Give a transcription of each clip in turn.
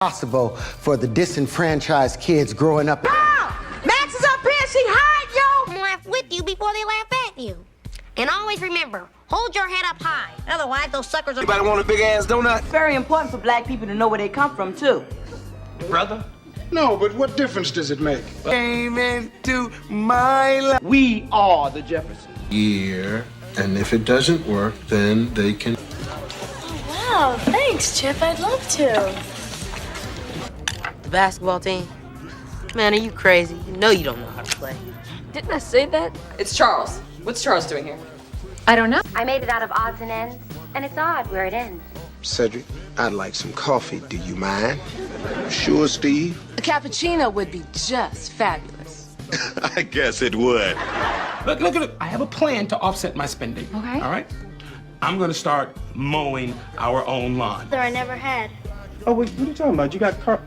Possible for the disenfranchised kids growing up. Oh, Max is up here. She hide, yo. Laugh with you before they laugh at you. And always remember, hold your head up high. Otherwise, those suckers are... Anybody want a big ass donut? Very important for black people to know where they come from, too. Brother? No, but what difference does it make? Came into my life. We are the Jeffersons. Year, and if it doesn't work, then they can... Wow, thanks, Chip. I'd love to. The basketball team? Man, are you crazy? You know you don't know how to play. Didn't I say that? It's Charles. What's Charles doing here? I don't know. I made it out of odds and ends, and it's odd where it ends. Cedric, I'd like some coffee. Do you mind? Sure, Steve? A cappuccino would be just fabulous. I guess it would. Look. I have a plan to offset my spending. Okay. All right? I'm going to start mowing our own lawn. That I never had. Oh, wait, what are you talking about? You got car...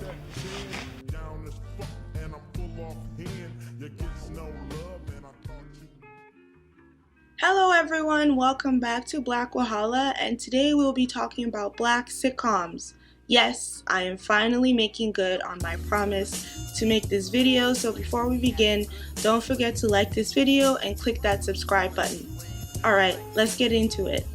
Hello everyone, welcome back to Black Wahala, and today we'll be talking about black sitcoms. Yes, I am finally making good on my promise to make this video, so before we begin, don't forget to like this video and click that subscribe button. Alright, let's get into it.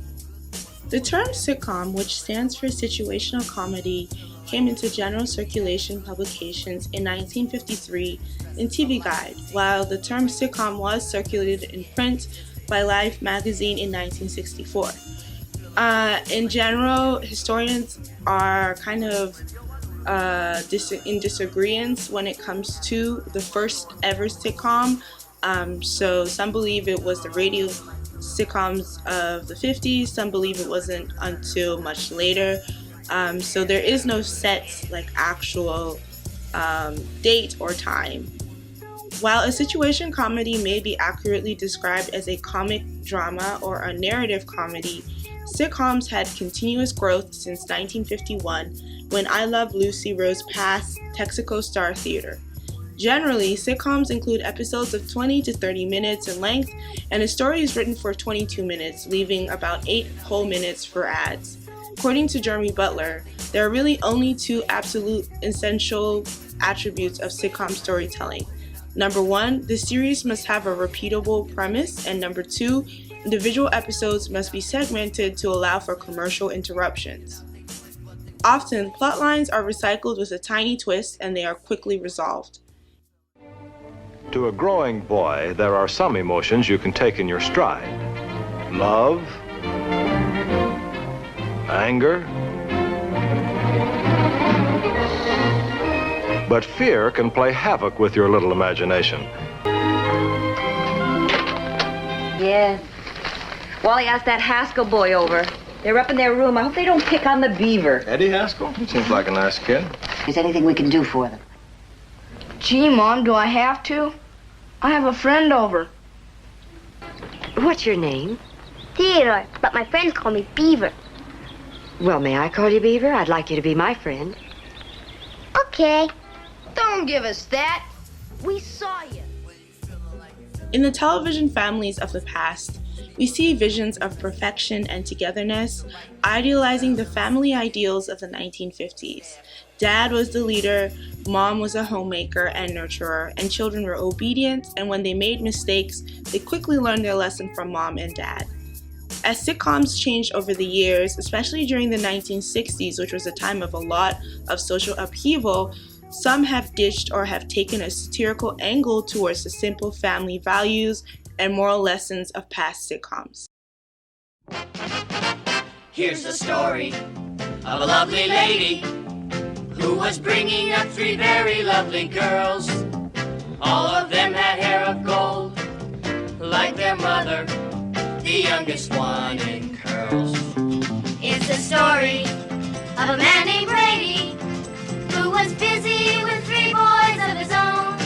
The term sitcom, which stands for situational comedy, came into general circulation publications in 1953 in TV Guide, while the term sitcom was circulated in print by Life magazine in 1964. In general, historians are kind of in disagreement when it comes to the first ever sitcom. So some believe it was the radio sitcoms of the 50s, some believe it wasn't until much later. So there is no set actual date or time. While a situation comedy may be accurately described as a comic drama or a narrative comedy, sitcoms had continuous growth since 1951 when I Love Lucy rose past Texaco Star Theater. Generally, sitcoms include episodes of 20 to 30 minutes in length, and a story is written for 22 minutes, leaving about 8 whole minutes for ads. According to Jeremy Butler, there are really only two absolute essential attributes of sitcom storytelling. Number one, the series must have a repeatable premise, and number two, individual episodes must be segmented to allow for commercial interruptions. Often, plot lines are recycled with a tiny twist and they are quickly resolved. To a growing boy, there are some emotions you can take in your stride. Love, anger, but fear can play havoc with your little imagination. Yeah. Wally asked that Haskell boy over. They're up in their room. I hope they don't pick on the beaver. Eddie Haskell? Seems like a nice kid. Is anything we can do for them? Gee, Mom, do I have to? I have a friend over. What's your name? Theodore, but my friends call me Beaver. Well, may I call you Beaver? I'd like you to be my friend. Okay. Don't give us that. We saw you. In the television families of the past, we see visions of perfection and togetherness, idealizing the family ideals of the 1950s. Dad was the leader, mom was a homemaker and nurturer, and children were obedient, and when they made mistakes, they quickly learned their lesson from mom and dad. As sitcoms changed over the years, especially during the 1960s, which was a time of a lot of social upheaval, some have ditched or have taken a satirical angle towards the simple family values and moral lessons of past sitcoms. Here's the story of a lovely lady who was bringing up 3 very lovely girls. All of them had hair of gold, like their mother, the youngest one in curls. It's the story of a man named Brady who was busy with 3 boys of his own.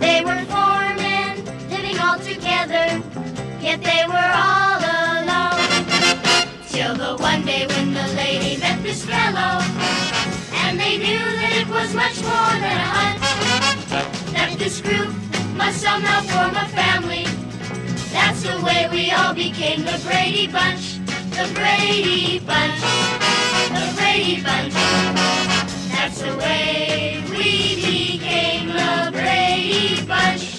They were 4 men living all together, yet they were all alone. Till the one day when the lady met this fellow, and they knew that it was much more than a hunch, that this group must somehow form a family. That's the way we all became the Brady Bunch, the Brady Bunch, the Brady Bunch. that's the way we became the Brady Bunch.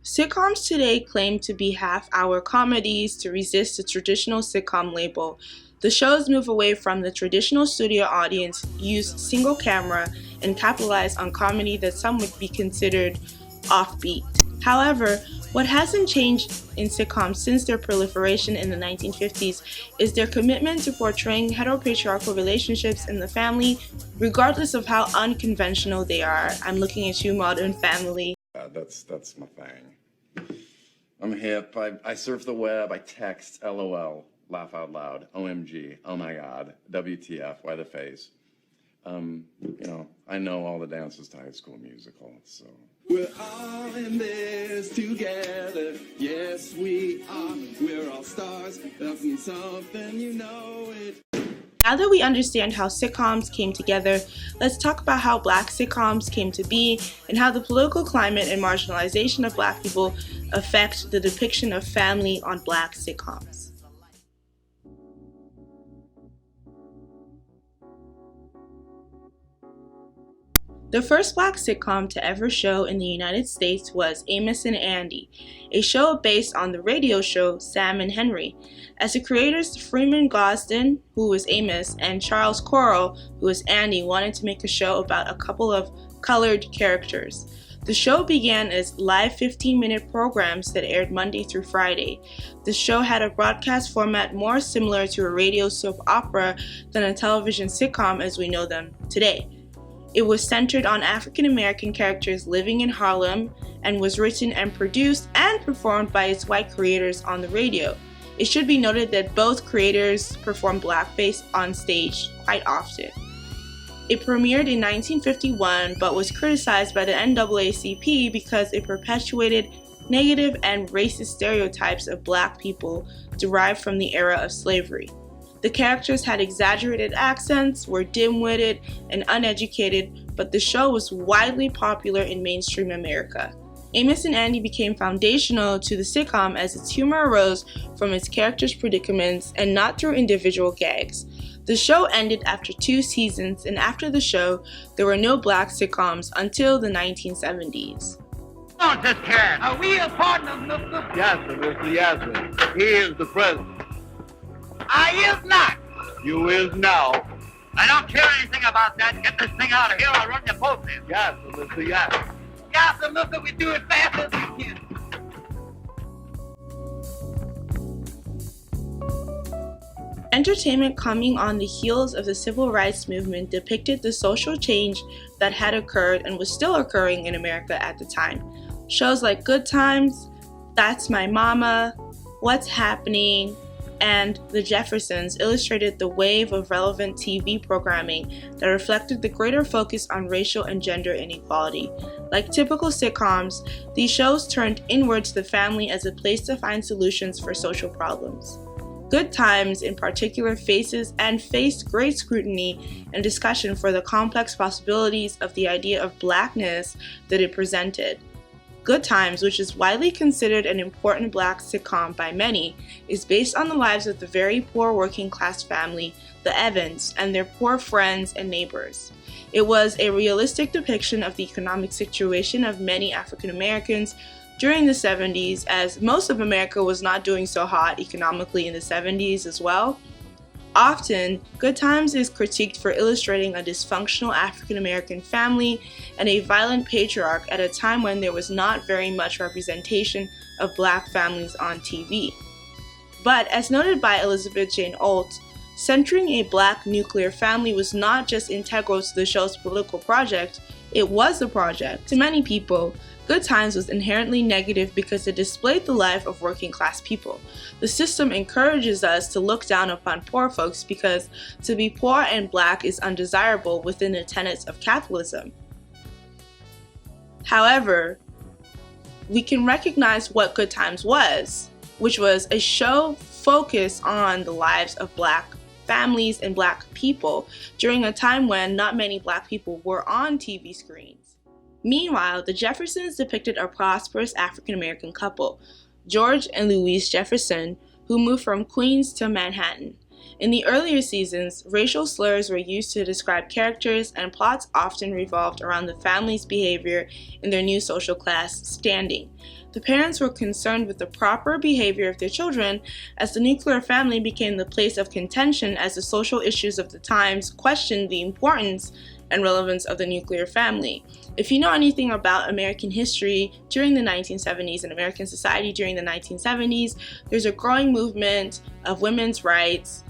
Sitcoms today claim to be half-hour comedies to resist the traditional sitcom label. The shows move away from the traditional studio audience, use single camera, and capitalize on comedy that some would be considered offbeat. However, what hasn't changed in sitcoms since their proliferation in the 1950s is their commitment to portraying heteropatriarchal relationships in the family, regardless of how unconventional they are. I'm looking at you, Modern Family. That's my thing. I'm hip. I surf the web. I text. LOL. Laugh out loud. OMG. Oh my God. WTF. Why the face? I know all the dances to High School Musical, so. We're all in this together. Yes, we are. We're all stars. That means something, you know it. Now that we understand how sitcoms came together, let's talk about how Black sitcoms came to be and how the political climate and marginalization of Black people affect the depiction of family on Black sitcoms. The first Black sitcom to ever show in the United States was Amos and Andy, a show based on the radio show Sam and Henry. As the creators Freeman Gosden, who was Amos, and Charles Correll, who was Andy, wanted to make a show about a couple of colored characters. The show began as live 15-minute programs that aired Monday through Friday. The show had a broadcast format more similar to a radio soap opera than a television sitcom as we know them today. It was centered on African American characters living in Harlem and was written and produced and performed by its white creators on the radio. It should be noted that both creators performed blackface on stage quite often. It premiered in 1951 but was criticized by the NAACP because it perpetuated negative and racist stereotypes of Black people derived from the era of slavery. The characters had exaggerated accents, were dim-witted, and uneducated, but the show was widely popular in mainstream America. Amos and Andy became foundational to the sitcom as its humor arose from its characters' predicaments and not through individual gags. The show ended after 2 seasons, and after the show, there were no Black sitcoms until the 1970s. On this cat. Are we a partner, Mr.? Yes, sir, Mr. Yes, sir. He is the president. I is not. You is now. I don't care anything about that. Get this thing out of here. I'll run you both in. Yes, sir, Mr. Yes. Yes, sir, Mr. We do it fast as we can. Entertainment coming on the heels of the civil rights movement depicted the social change that had occurred and was still occurring in America at the time. Shows like Good Times, That's My Mama, What's Happening, and The Jeffersons illustrated the wave of relevant TV programming that reflected the greater focus on racial and gender inequality. Like typical sitcoms, these shows turned inward to the family as a place to find solutions for social problems. Good Times, in particular, faced great scrutiny and discussion for the complex possibilities of the idea of Blackness that it presented. Good Times, which is widely considered an important Black sitcom by many, is based on the lives of the very poor working-class family, the Evans, and their poor friends and neighbors. It was a realistic depiction of the economic situation of many African Americans during the 70s, as most of America was not doing so hot economically in the 70s as well. Often, Good Times is critiqued for illustrating a dysfunctional African American family and a violent patriarch at a time when there was not very much representation of Black families on TV. But as noted by Elizabeth Jane Ault, centering a Black nuclear family was not just integral to the show's political project, it was the project. To many people, Good Times was inherently negative because it displayed the life of working class people. The system encourages us to look down upon poor folks because to be poor and Black is undesirable within the tenets of capitalism. However, we can recognize what Good Times was, which was a show focused on the lives of Black families and Black people during a time when not many Black people were on TV screens. Meanwhile, the Jeffersons depicted a prosperous African American couple, George and Louise Jefferson, who moved from Queens to Manhattan. In the earlier seasons, racial slurs were used to describe characters, and plots often revolved around the family's behavior in their new social class standing. The parents were concerned with the proper behavior of their children, as the nuclear family became the place of contention as the social issues of the times questioned the importance and relevance of the nuclear family. If you know anything about American history during the 1970s and American society during the 1970s, there's a growing movement of women's rights,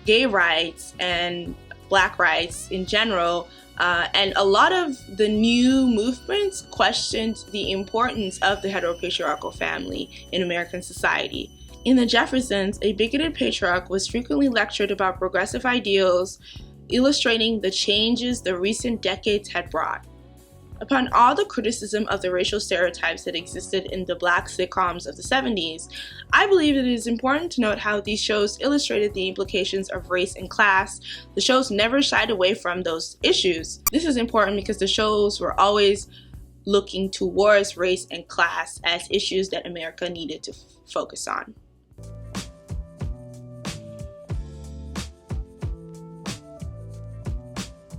gay rights, and black rights in general. And a lot of the new movements questioned the importance of the heteropatriarchal family in American society. In the Jeffersons, a bigoted patriarch was frequently lectured about progressive ideals, illustrating the changes the recent decades had brought. Upon all the criticism of the racial stereotypes that existed in the black sitcoms of the 70s, I believe it is important to note how these shows illustrated the implications of race and class. The shows never shied away from those issues. This is important because the shows were always looking towards race and class as issues that America needed to focus on.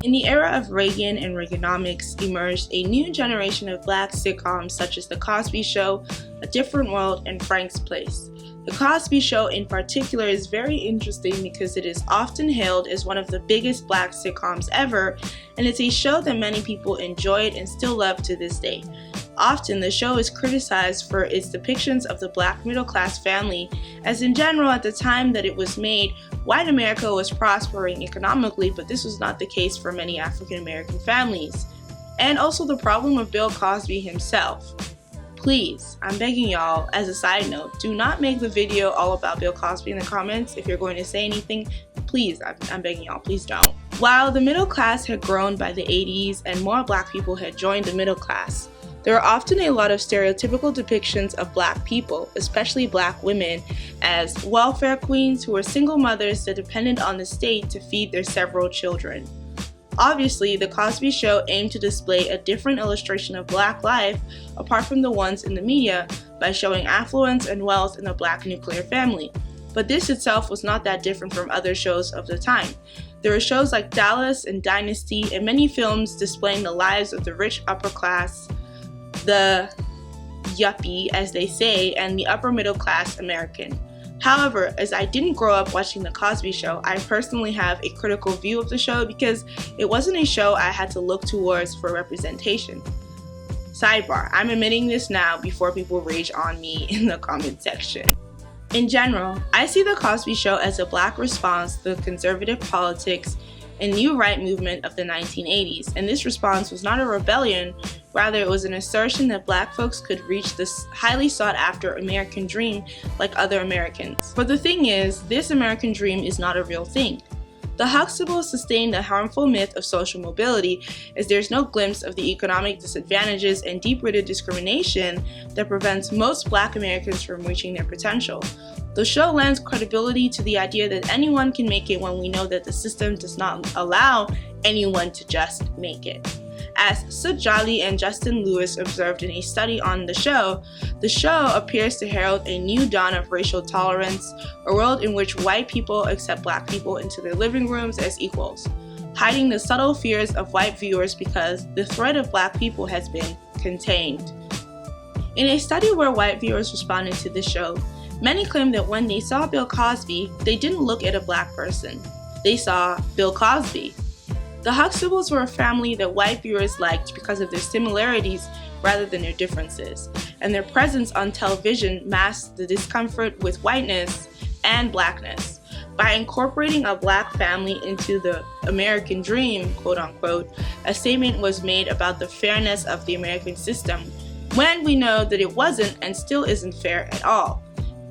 In the era of Reagan and Reaganomics emerged a new generation of black sitcoms such as The Cosby Show, A Different World, and Frank's Place. The Cosby Show in particular is very interesting because it is often hailed as one of the biggest black sitcoms ever, and it's a show that many people enjoyed and still love to this day. Often, the show is criticized for its depictions of the black middle-class family, as in general, at the time that it was made, white America was prospering economically, but this was not the case for many African American families. And also the problem of Bill Cosby himself. Please, I'm begging y'all, as a side note, do not make the video all about Bill Cosby in the comments. If you're going to say anything, please, I'm begging y'all, please don't. While the middle class had grown by the 80s and more black people had joined the middle class, there are often a lot of stereotypical depictions of black people, especially black women, as welfare queens who were single mothers that depended on the state to feed their several children. Obviously, The Cosby Show aimed to display a different illustration of black life apart from the ones in the media by showing affluence and wealth in the black nuclear family. But this itself was not that different from other shows of the time. There were shows like Dallas and Dynasty and many films displaying the lives of the rich upper class, the yuppie, as they say, and the upper middle class American. However, as I didn't grow up watching The Cosby Show, I personally have a critical view of the show because it wasn't a show I had to look towards for representation. Sidebar, I'm admitting this now before people rage on me in the comment section. In general, I see The Cosby Show as a black response to the conservative politics and new right movement of the 1980s, and this response was not a rebellion, rather it was an assertion that black folks could reach this highly sought after American dream like other Americans. But the thing is, this American dream is not a real thing. The Huxtables sustained the harmful myth of social mobility, as there's no glimpse of the economic disadvantages and deep-rooted discrimination that prevents most black Americans from reaching their potential. The show lends credibility to the idea that anyone can make it when we know that the system does not allow anyone to just make it. As Sud Jolly and Justin Lewis observed in a study on the show appears to herald a new dawn of racial tolerance, a world in which white people accept black people into their living rooms as equals, hiding the subtle fears of white viewers because the threat of black people has been contained. In a study where white viewers responded to the show, many claimed that when they saw Bill Cosby, they didn't look at a black person. They saw Bill Cosby. The Huxtables were a family that white viewers liked because of their similarities rather than their differences, and their presence on television masked the discomfort with whiteness and blackness. By incorporating a black family into the American dream, quote unquote, a statement was made about the fairness of the American system, when we know that it wasn't and still isn't fair at all.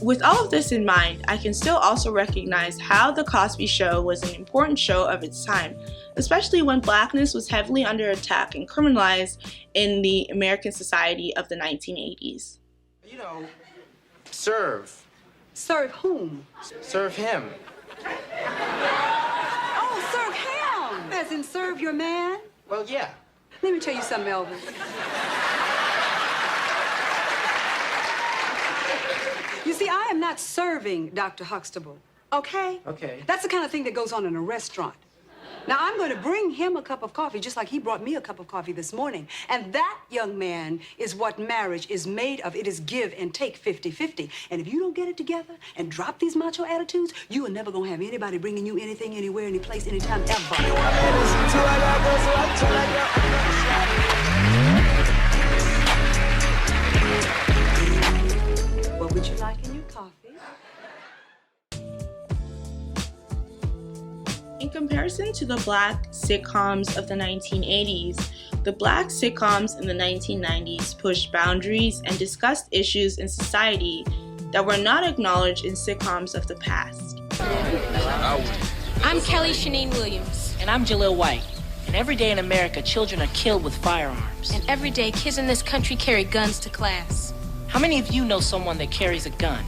With all of this in mind, I can still also recognize how The Cosby Show was an important show of its time, especially when blackness was heavily under attack and criminalized in the American society of the 1980s. You know, serve. Serve whom? Serve him. Oh, serve him! As in serve your man? Well, yeah. Let me tell you something, Elvis. You see, I am not serving Dr. Huxtable. Okay? Okay. That's the kind of thing that goes on in a restaurant. Now, I'm going to bring him a cup of coffee, just like he brought me a cup of coffee this morning. And that, young man, is what marriage is made of. It is give and take 50-50. And if you don't get it together and drop these macho attitudes, you are never going to have anybody bringing you anything, anywhere, any place, anytime, ever. What would you like in your coffee? In comparison to the black sitcoms of the 1980s, the black sitcoms in the 1990s pushed boundaries and discussed issues in society that were not acknowledged in sitcoms of the past. I'm Kelly Shanine Williams. And I'm Jaleel White. And every day in America, children are killed with firearms. And every day, kids in this country carry guns to class. How many of you know someone that carries a gun?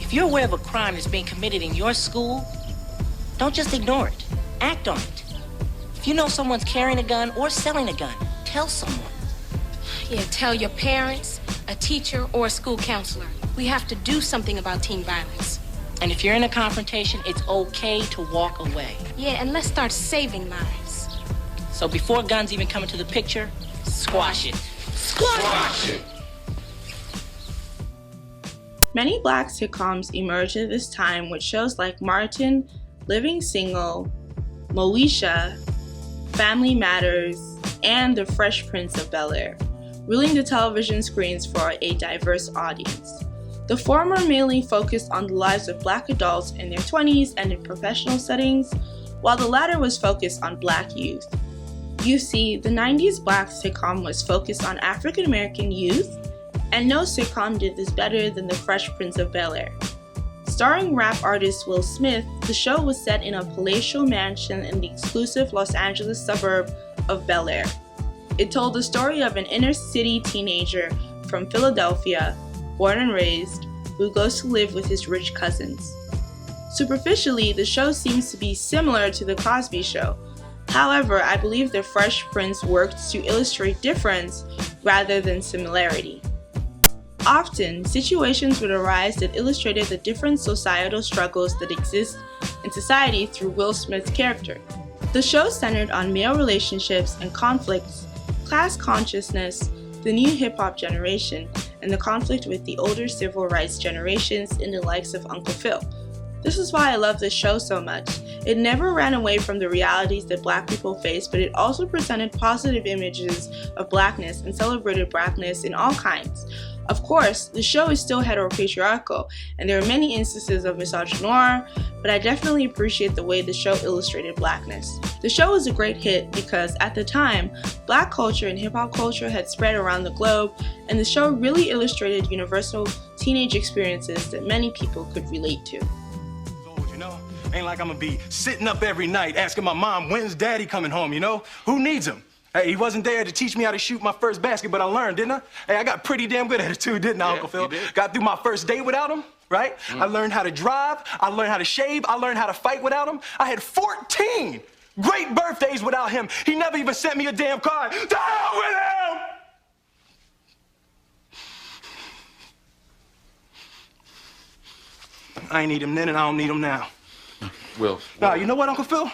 If you're aware of a crime that's being committed in your school, don't just ignore it. Act on it. If you know someone's carrying a gun or selling a gun, tell someone. Yeah, tell your parents, a teacher, or a school counselor. We have to do something about teen violence. And if you're in a confrontation, it's okay to walk away. Yeah, and let's start saving lives. So before guns even come into the picture, squash it. Squash it! Many black sitcoms emerged at this time with shows like Martin, Living Single, Moesha, Family Matters, and The Fresh Prince of Bel-Air, ruling the television screens for a diverse audience. The former mainly focused on the lives of black adults in their 20s and in professional settings, while the latter was focused on black youth. You see, the 90s black sitcom was focused on African American youth, and no sitcom did this better than The Fresh Prince of Bel-Air. Starring rap artist Will Smith, the show was set in a palatial mansion in the exclusive Los Angeles suburb of Bel-Air. It told the story of an inner-city teenager from Philadelphia, born and raised, who goes to live with his rich cousins. Superficially, the show seems to be similar to The Cosby Show. However, I believe The Fresh Prince worked to illustrate difference rather than similarity. Often, situations would arise that illustrated the different societal struggles that exist in society through Will Smith's character. The show centered on male relationships and conflicts, class consciousness, the new hip-hop generation, and the conflict with the older civil rights generations in the likes of Uncle Phil. This is why I love this show so much. It never ran away from the realities that black people face, but it also presented positive images of blackness and celebrated blackness in all kinds. Of course, the show is still heteropatriarchal, and there are many instances of misogynoir, but I definitely appreciate the way the show illustrated blackness. The show was a great hit because, at the time, black culture and hip-hop culture had spread around the globe, and the show really illustrated universal teenage experiences that many people could relate to. You know, ain't like I'm gonna be sitting up every night asking my mom, when's daddy coming home, you know? Who needs him? Hey, he wasn't there to teach me how to shoot my first basket, but I learned, didn't I? Hey, I got pretty damn good at it too, didn't I, Uncle Phil? Got through my first date without him, right? I learned how to drive, I learned how to shave, I learned how to fight without him. I had 14 great birthdays without him. He never even sent me a damn card. The hell with him! I ain't need him then and I don't need him now. Will. Nah, you know what, Uncle Phil? I'm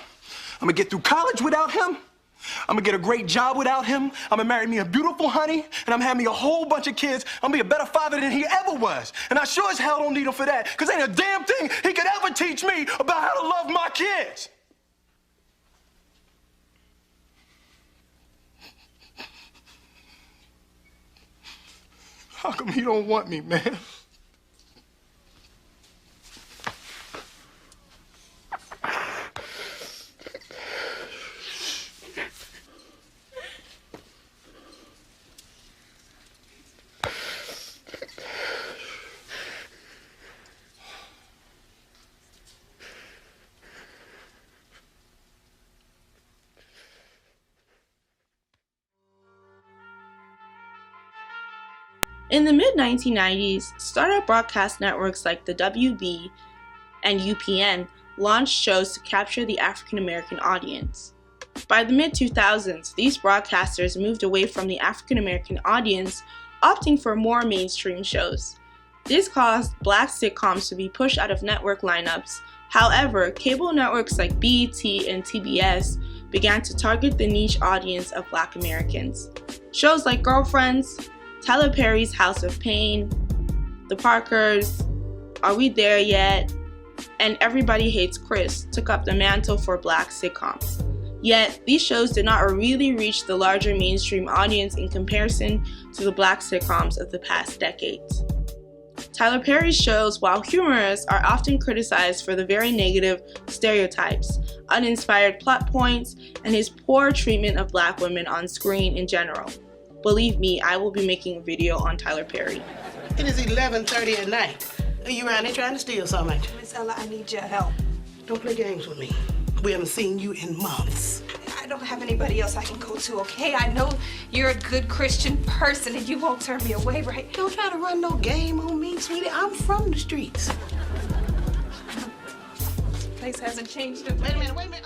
gonna get through college without him. I'm gonna get a great job without him. I'm gonna marry me a beautiful honey, and I'm having me a whole bunch of kids. I'm gonna be a better father than he ever was. And I sure as hell don't need him for that, because ain't a damn thing he could ever teach me about how to love my kids. How come he don't want me, man? In the mid-1990s, startup broadcast networks like the WB and UPN launched shows to capture the African American audience. By the mid-2000s, these broadcasters moved away from the African American audience, opting for more mainstream shows. This caused black sitcoms to be pushed out of network lineups. However, cable networks like BET and TBS began to target the niche audience of black Americans. Shows like Girlfriends, Tyler Perry's House of Pain, The Parkers, Are We There Yet?, and Everybody Hates Chris took up the mantle for black sitcoms. Yet, these shows did not really reach the larger mainstream audience in comparison to the black sitcoms of the past decades. Tyler Perry's shows, while humorous, are often criticized for the very negative stereotypes, uninspired plot points, and his poor treatment of black women on screen in general. Believe me, I will be making a video on Tyler Perry. It is 11:30 at night. Are you around here trying to steal something? Miss Ella, I need your help. Don't play games with me. We haven't seen you in months. I don't have anybody else I can go to, okay? I know you're a good Christian person and you won't turn me away, right? Don't try to run no game on me, sweetie. I'm from the streets. Place hasn't changed a bit. Wait a minute.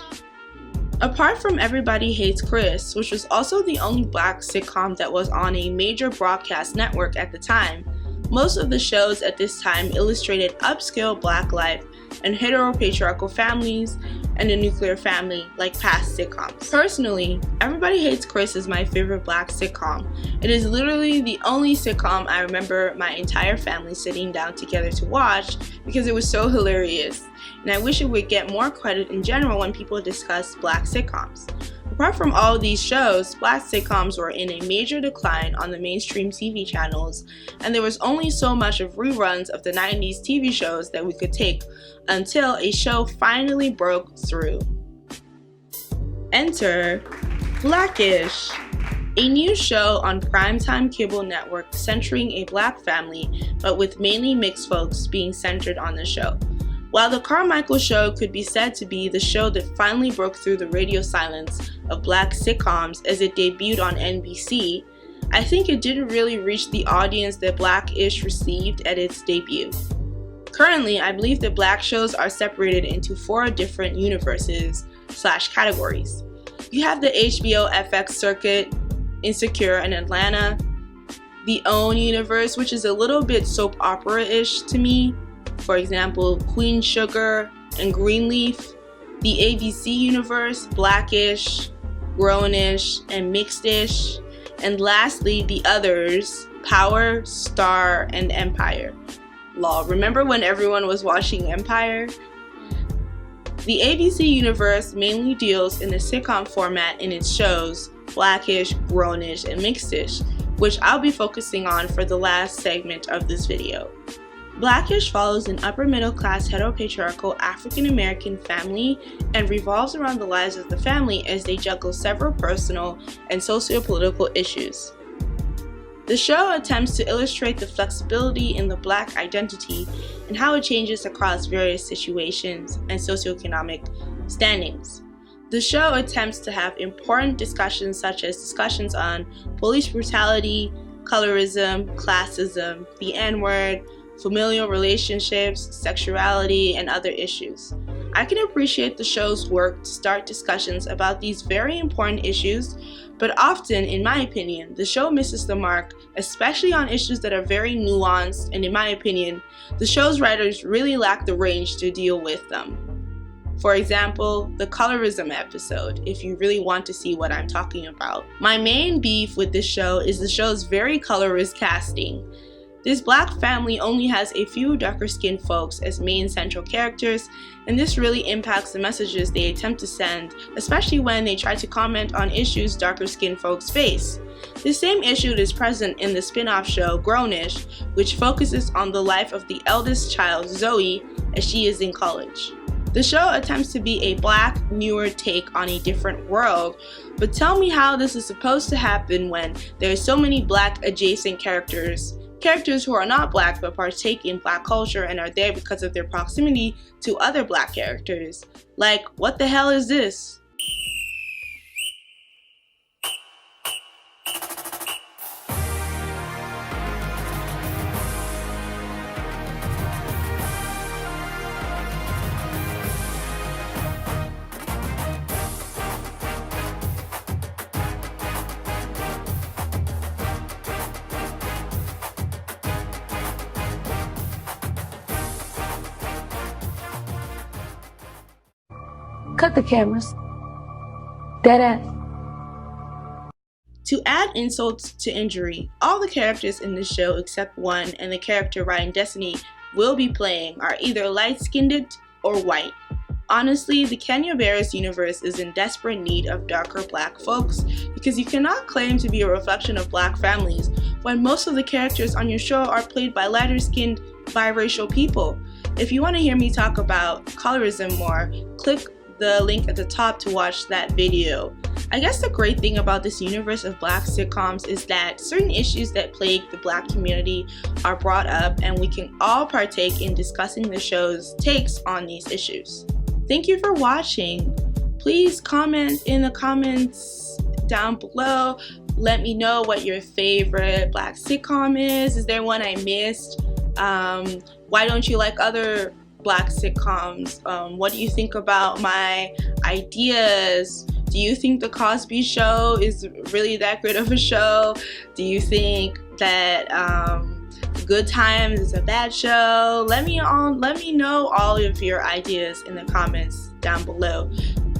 Apart from Everybody Hates Chris, which was also the only black sitcom that was on a major broadcast network at the time, most of the shows at this time illustrated upscale black life and heteropatriarchal families and a nuclear family like past sitcoms. Personally, Everybody Hates Chris is my favorite black sitcom. It is literally the only sitcom I remember my entire family sitting down together to watch because it was so hilarious, and I wish it would get more credit in general when people discuss black sitcoms. Apart from all of these shows, black sitcoms were in a major decline on the mainstream TV channels, and there was only so much of reruns of the 90s TV shows that we could take until a show finally broke through. Enter Blackish, a new show on primetime cable network centering a black family, but with mainly mixed folks being centered on the show. While The Carmichael Show could be said to be the show that finally broke through the radio silence of black sitcoms as it debuted on NBC, I think it didn't really reach the audience that Blackish received at its debut. Currently, I believe that black shows are separated into 4 different universes/categories. You have the HBO FX circuit, Insecure in Atlanta, the OWN universe, which is a little bit soap opera-ish to me. For example, Queen Sugar and Greenleaf, the ABC universe, Blackish, Grownish, and Mixedish, and lastly, the others, Power, Star, and Empire. Lol, remember when everyone was watching Empire? The ABC universe mainly deals in the sitcom format in its shows, Blackish, Grownish, and Mixedish, which I'll be focusing on for the last segment of this video. Blackish follows an upper-middle-class heteropatriarchal African-American family and revolves around the lives of the family as they juggle several personal and socio-political issues. The show attempts to illustrate the flexibility in the black identity and how it changes across various situations and socioeconomic standings. The show attempts to have important discussions such as discussions on police brutality, colorism, classism, the N-word, familial relationships, sexuality, and other issues. I can appreciate the show's work to start discussions about these very important issues, but often, in my opinion, the show misses the mark, especially on issues that are very nuanced, and in my opinion, the show's writers really lack the range to deal with them. For example, the colorism episode, if you really want to see what I'm talking about. My main beef with this show is the show's very colorist casting. This black family only has a few darker-skinned folks as main central characters, and this really impacts the messages they attempt to send, especially when they try to comment on issues darker-skinned folks face. The same issue is present in the spin-off show Grownish, which focuses on the life of the eldest child, Zoe, as she is in college. The show attempts to be a black, newer take on a different world, but tell me how this is supposed to happen when there are so many black adjacent characters who are not black but partake in black culture and are there because of their proximity to other black characters. Like, what the hell is this? Cut the cameras. Dead ass. To add insult to injury, all the characters in this show except one and the character Ryan Destiny will be playing are either light-skinned or white. Honestly, the Kenya Barris universe is in desperate need of darker black folks because you cannot claim to be a reflection of black families when most of the characters on your show are played by lighter-skinned biracial people. If you want to hear me talk about colorism more, click the link at the top to watch that video. I guess the great thing about this universe of black sitcoms is that certain issues that plague the black community are brought up and we can all partake in discussing the show's takes on these issues. Thank you for watching. Please comment in the comments down below. Let me know what your favorite black sitcom is. Is there one I missed? Why don't you like other black sitcoms? What do you think about my ideas? Do you think the Cosby Show is really that great of a show? Do you think that Good Times is a bad show? Let me know all of your ideas in the comments down below.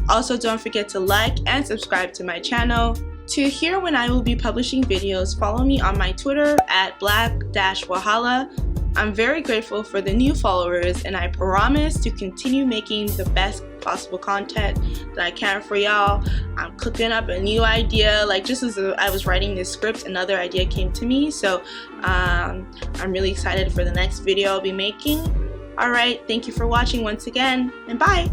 Also, don't forget to like and subscribe to my channel. To hear when I will be publishing videos, follow me on my Twitter at black-wahala. I'm very grateful for the new followers and I promise to continue making the best possible content that I can for y'all. I'm cooking up a new idea, like just as I was writing this script, another idea came to me, so I'm really excited for the next video I'll be making. Alright, thank you for watching once again, and bye!